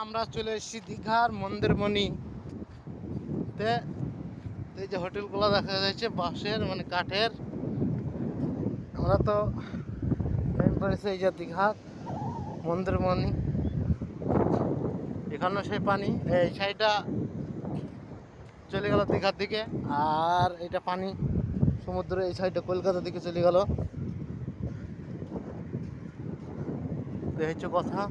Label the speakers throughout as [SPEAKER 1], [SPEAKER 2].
[SPEAKER 1] আমরা চলে এসেছি দীঘার মন্দিরমণিতে। এই যে হোটেলগুলো দেখা যাচ্ছে বাঁশের মানে কাঠের। আমরা তো নেমে পড়েছি এই যে দীঘার মন্দিরমণি। এখানে সেই পানি এই সাইডটা চলে গেল দীঘার দিকে, আর এটা পানি সমুদ্র এই সাইডটা কলকাতার দিকে চলে গেল। এই হচ্ছে কথা।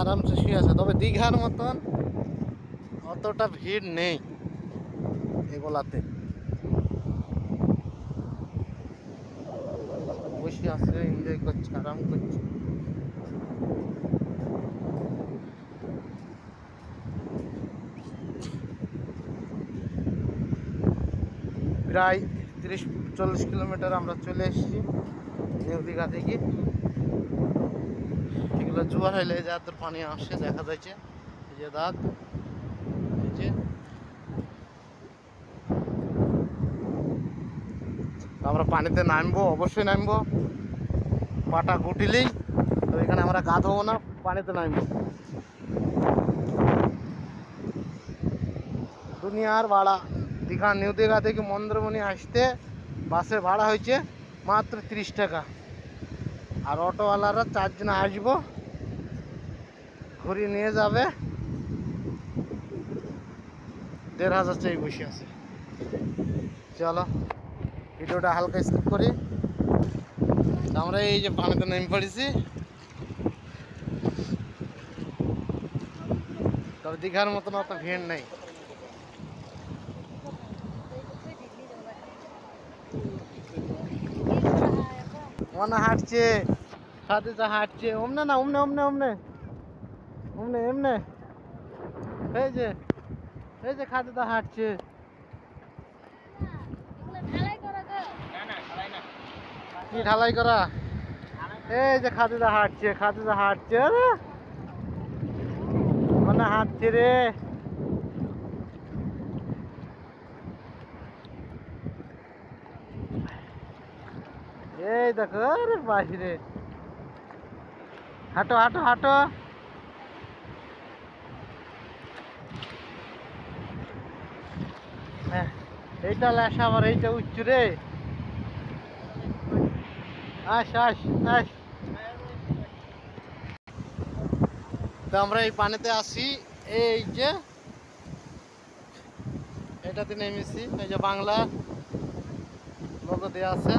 [SPEAKER 1] আরামসে শুয়ে আছে, তবে দীঘার মতন অতটা ভিড় নেই এগুলাতে। বসে আছে, এনজয় করছে, আরাম করছে। প্রায় 30-40 কিলোমিটার আমরা চলে এসেছি নিউ দীঘা থেকে। এগুলো জোয়ার হইলে যাদের পানি আসে দেখা যাচ্ছে, এই যে দাঁত, এই যে আমরা পানিতে নামবো, অবশ্যই নামবো। পাটা গুটিলেই তো এখানে আমরা গা ধোবো না, পানিতে নামবো। দুনিয়ার ভাড়া দীঘা নিউ দীঘা থেকে মন্দিরমণি আসতে বাসে ভাড়া হয়েছে মাত্র 30 টাকা। আর অটোওয়ালারা 4 জন আসবো, ঘুরিয়ে নিয়ে যাবে। 1500 চাই বসে আছে। চলো ভিডিওটা হালকা স্কিপ করি। আমরা এই যে পানিতে নেমে পড়েছি। তবে দীঘার মতন অত ভিড় নেই। মনে হাঁটছে, সাথে তো হাঁটছে। ওমনে না, ওমনে ওমনে ওমনে ওমনে এমনে। এই যে খাতে তো হাঁটছে। কি ঢালাই করা? এই যে খাতে তো হাঁটছে, খাতে তো হাঁটছে। আরে মানে হাঁটছে রে। এই দেখো, আরে বাহিরে হাঁটো হাঁটো হাঁটো। এইটা লেসা, আবার এইটা উচ্চ রে। আস আস আস। তো আমরা এই পানিতে আসি, এই যে এটাতে নেমেছি। এই যে বাংলা লোগো দেওয়া আছে।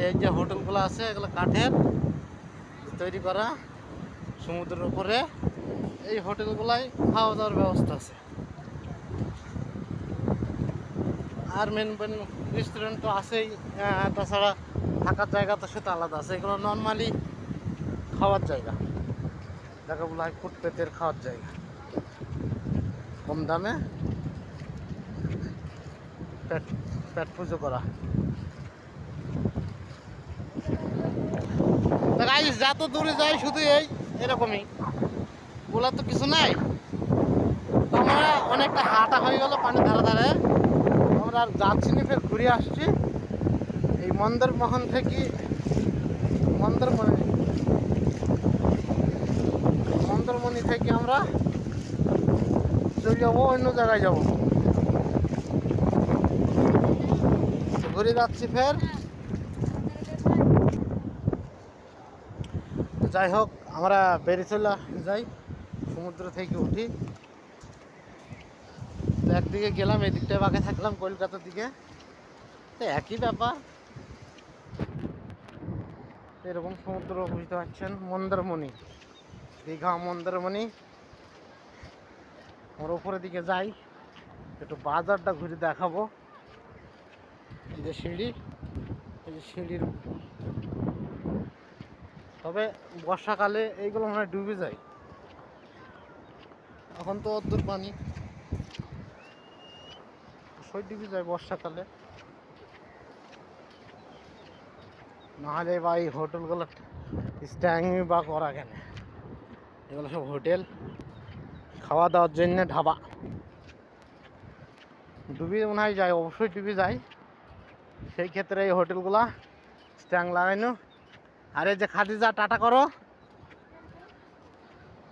[SPEAKER 1] এই যে হোটেলগুলো আছে, এগুলো কাঠের তৈরি করা সমুদ্রের উপরে। এই হোটেলগুলাই খাওয়া দাওয়ার ব্যবস্থা আছে। আর মেন মেন রেস্টুরেন্ট তো আছেই, তাছাড়া থাকার জায়গা তো সেটা আলাদা আছে। এগুলো নর্মালি খাওয়ার জায়গা, যাকে বলা হয় ফুটপেতের খাওয়ার জায়গা। কম দামে পেট পুজো করা। যত দূরে যাই শুধু এরকমই, বলার তো কিছু নাই। তো আমরা অনেকটা হাঁটা হয়ে গেল পানির ধারে ধারে। আমরা আর যাচ্ছি না, ফের ঘুরে আসছি এই মন্দিরমোহন থেকে। মন্দিরমণি থেকে আমরা চলে যাবো অন্য জায়গায় যাবো। ঘুরে যাচ্ছি ফের। যাই হোক, আমরা বেরিয়ে চলে যাই, সমুদ্র থেকে উঠি। তো একদিকে গেলাম, এদিকটায় বাকি থাকলাম কলকাতার দিকে। তো একই ব্যাপার, এরকম সমুদ্র বুঝতে পারছেন। মন্দিরমণি, দীঘা মন্দিরমণি। আমরা উপরের দিকে যাই, একটু বাজারটা ঘুরে দেখাবো। এই যে সিঁড়ি, এই যে সিঁড়ির। তবে বর্ষাকালে এইগুলো মনে হয় ডুবে যায়। এখন তো অদ্দূর পানি, সই ডুবে যায় বর্ষাকালে। নাহলে বা এই হোটেলগুলো স্ট্যান্ডিং বা করা কেন? এগুলো সব হোটেল, খাওয়া দাওয়ার জন্য ধাবা। ডুবে মনে হয় যায়, অবশ্যই ডুবে যায়। সেই ক্ষেত্রে এই হোটেলগুলা স্ট্যাং লাগাইনো। আর এই যে খাদিজা, টাটা করো,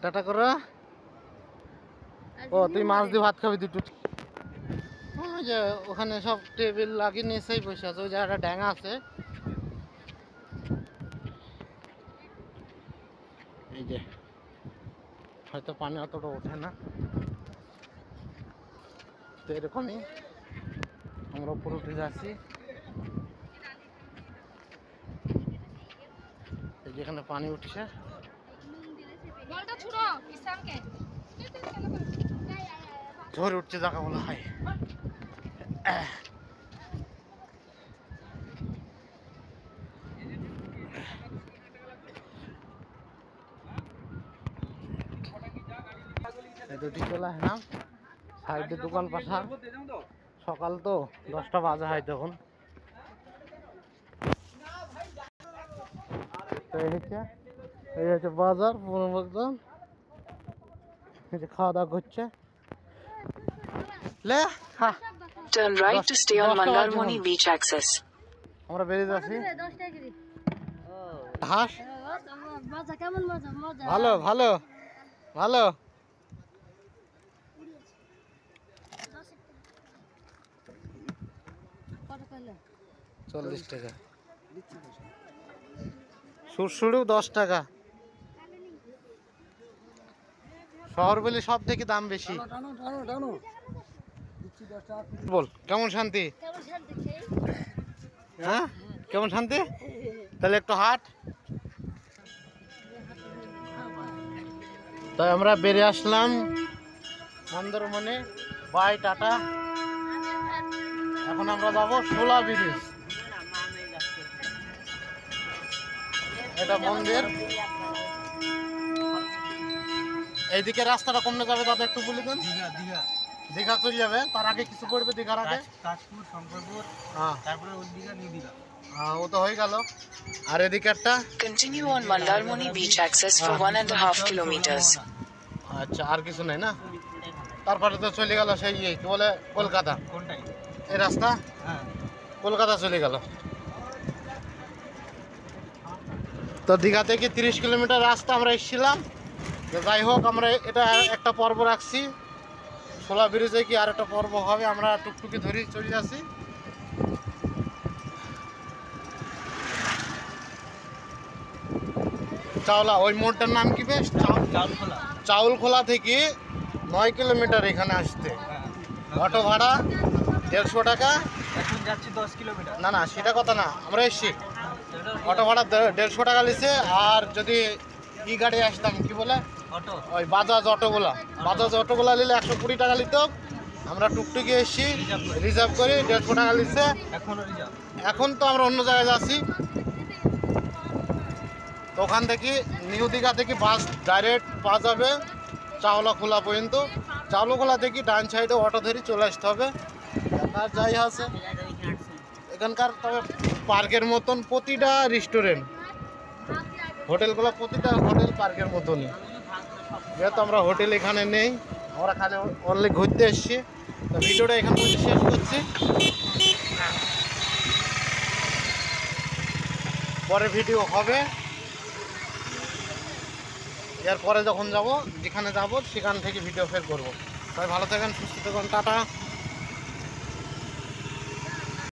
[SPEAKER 1] টাটা করো। ও তুই মাছ দিয়ে ভাত খাবি দুটো? ওই যে ওখানে সব টেবিল লাগিয়ে নিচেই বসে আছে, ওই জায়গাটা ড্যাঙা আছে। এই যে হয়তো পানি অতটা ওঠে না, তো এরকমই আমরা উপরে উঠে যাচ্ছি। এই যেখানে পানি উঠছে, ঝড় উঠছে যাকে বলা হয়। দুটি চলে আসলাম, সাইডে দোকান পাশা, সকাল তো 10টা বাজে হয় তখন। তো এই হচ্ছে বাজার পুরো বাজার। এই যে খাওয়া দাওয়া করছে, লে খা।
[SPEAKER 2] Turn right to stay on Mandarmoni beach access.
[SPEAKER 1] আমরা বেরিয়ে যাচ্ছি। হাঁস ভালো ভালো ভালো। 40 টাকা, সুরসুড়িও 10 টাকা। শহর বলে সব থেকে দাম বেশি। বল কেমন শান্তি? হ্যাঁ কেমন শান্তি? তাহলে একটু হাট। তাই আমরা বেরিয়ে আসলাম মন্দারমণি। By tata. এখন আমরা যাবো শোলা ব্রিজ। এটা মন্দির। এইদিকে রাস্তাটা কমনে যাবে দাদা একটু বলে দেন। দীঘা চলে যাবে, তার আগে কিছু পড়বে দীঘার আগে? কাশপুর, শঙ্করপুর, তারপরে ওই দীঘা, নিউ দীঘা। ও তো হয়ে গেল। আর এদিকে একটা
[SPEAKER 2] Continue on Mandarmoni beach access for 1.5 kilometers.
[SPEAKER 1] আচ্ছা, আর কিছু নাই না? তারপরে তো চলে গেল সেই কি বলে কলকাতা। কোনটাই? এই রাস্তা কলকাতা চলে গেল। তো দীঘা থেকে 30 কিলোমিটার রাস্তা আমরা এসেছিলাম। যাই হোক, আমরা এটা একটা পর্ব রাখছি। শোলা ব্রিজে কি আর একটা পর্ব হবে, আমরা টুকটুকি ধরে চলে যাচ্ছি। চাওলা, ওই মোড়টার নাম কি বেশ? চাউলখোলা থেকে 9 কিলোমিটার এখানে আসতে। অটো ভাড়া 150 টাকা। এখন যাচ্ছি 10 কিলোমিটার। না না, সেটা কথা না, আমরা এসছি। অটো ভাড়া 150 টাকা নিছে। আর যদি ই গাড়ি আসতাম, কি বলে অটো, ওই বাজাজ অটোগুলা, বাজাজ অটোগুলা নিলে 120 টাকা নিত। আমরা টুকটুকি এসছি, রিজার্ভ করে 150 টাকা নিচ্ছে। এখন তো আমরা অন্য জায়গায় যাচ্ছি। তো ওখান থেকে নিউ দীঘা থেকে বাস ডাইরেক্ট পাওয়া যাবে চাওলাখোলা পর্যন্ত। চাওলাখোলা থেকে ডান সাইডে অটো ধরে চলে আসতে হবে। আর যাই আছে এখানকার, তবে পার্কের মতন প্রতিটা রেস্টুরেন্ট, হোটেলগুলো প্রতিটা হোটেল পার্কের মতনই। যেহেতু আমরা হোটেল এখানে নেই, আমরা খালি অনলি ঘুরতে এসেছি। তো ভিডিওটা এখান থেকে শেষ করছি। পরে ভিডিও হবে, এরপরে যখন যাব, যেখানে যাব সেখান থেকে ভিডিও ফের করবো। সবাই ভালো থাকেন, সুস্থ থাকুন, টাটা।